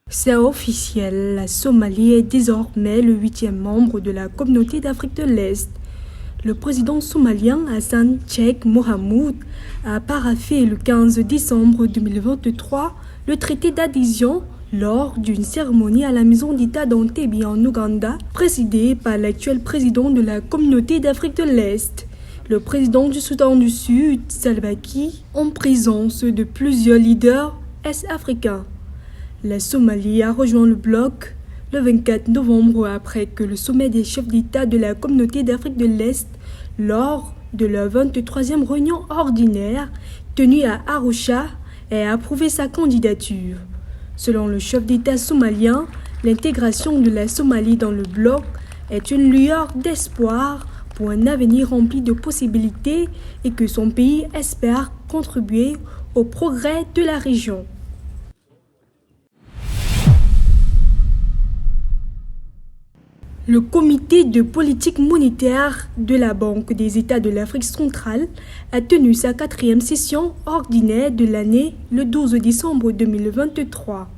C'est officiel, la Somalie est désormais le 8e membre de la communauté d'Afrique de l'Est. Le président somalien Hassan Sheikh Mohamud a paraphé le 15 décembre 2023 le traité d'adhésion lors d'une cérémonie à la maison d'État d'Entebbe en Ouganda, présidée par l'actuel président de la communauté d'Afrique de l'Est, le président du Soudan du Sud, Salva Kiir, en présence de plusieurs leaders est-africains. La Somalie a rejoint le bloc le 24 novembre après que le sommet des chefs d'État de la communauté d'Afrique de l'Est, lors de la 23e réunion ordinaire tenue à Arusha, ait approuvé sa candidature. Selon le chef d'État somalien, l'intégration de la Somalie dans le bloc est une lueur d'espoir pour un avenir rempli de possibilités et que son pays espère contribuer au progrès de la région. Le comité de politique monétaire de la Banque des États de l'Afrique centrale a tenu sa 4e session ordinaire de l'année le 12 décembre 2023.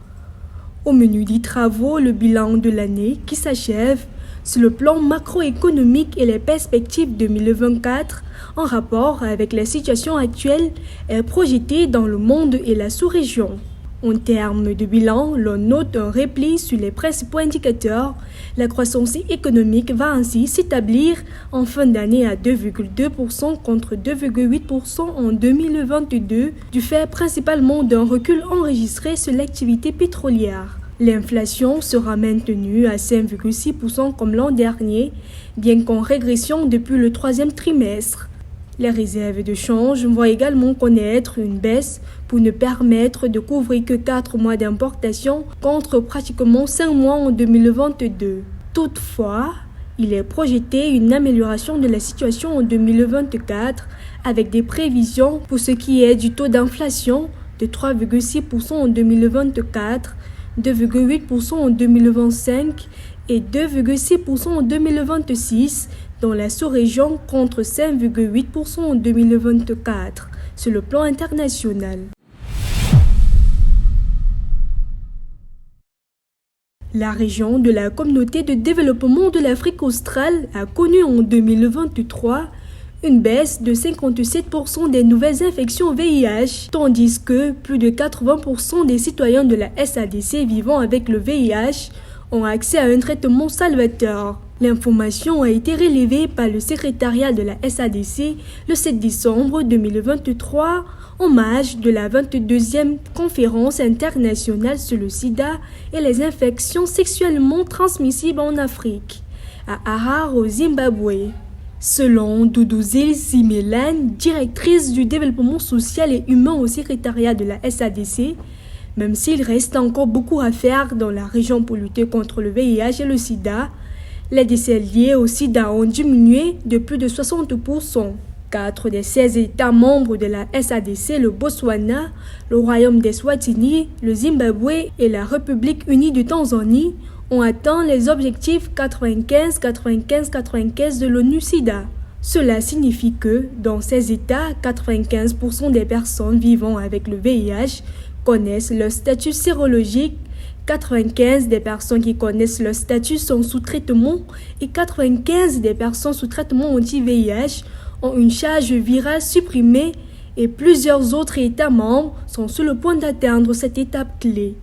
Au menu des travaux, le bilan de l'année qui s'achève sur le plan macroéconomique et les perspectives 2024 en rapport avec la situation actuelle est projeté dans le monde et la sous-région. En termes de bilan, l'on note un repli sur les principaux indicateurs. La croissance économique va ainsi s'établir en fin d'année à 2,2% contre 2,8% en 2022, du fait principalement d'un recul enregistré sur l'activité pétrolière. L'inflation sera maintenue à 5,6% comme l'an dernier, bien qu'en régression depuis le 3e trimestre. Les réserves de change vont également connaître une baisse pour ne permettre de couvrir que 4 mois d'importation contre pratiquement 5 mois en 2022. Toutefois, il est projeté une amélioration de la situation en 2024 avec des prévisions pour ce qui est du taux d'inflation de 3,6% en 2024, 2,8% en 2025 et 2,6% en 2026 dans la sous-région contre 5,8% en 2024 sur le plan international. La région de la communauté de développement de l'Afrique australe a connu en 2023 une baisse de 57% des nouvelles infections VIH, tandis que plus de 80% des citoyens de la SADC vivant avec le VIH ont accès à un traitement salvateur. L'information a été relevée par le secrétariat de la SADC le 7 décembre 2023, en marge de la 22e conférence internationale sur le sida et les infections sexuellement transmissibles en Afrique, à Harare au Zimbabwe. Selon Duduzile Simelane, directrice du développement social et humain au secrétariat de la SADC, même s'il reste encore beaucoup à faire dans la région pour lutter contre le VIH et le sida, les décès liés au sida ont diminué de plus de 60%. 4 des 16 États membres de la SADC, le Botswana, le Royaume d'Eswatini, le Zimbabwe et la République unie de Tanzanie ont atteint les objectifs 95-95-95 de l'ONU-SIDA. Cela signifie que, dans ces États, 95% des personnes vivant avec le VIH connaissent leur statut sérologique, 95 des personnes qui connaissent leur statut sont sous traitement et 95 des personnes sous traitement anti-VIH ont une charge virale supprimée et plusieurs autres États membres sont sur le point d'atteindre cette étape clé.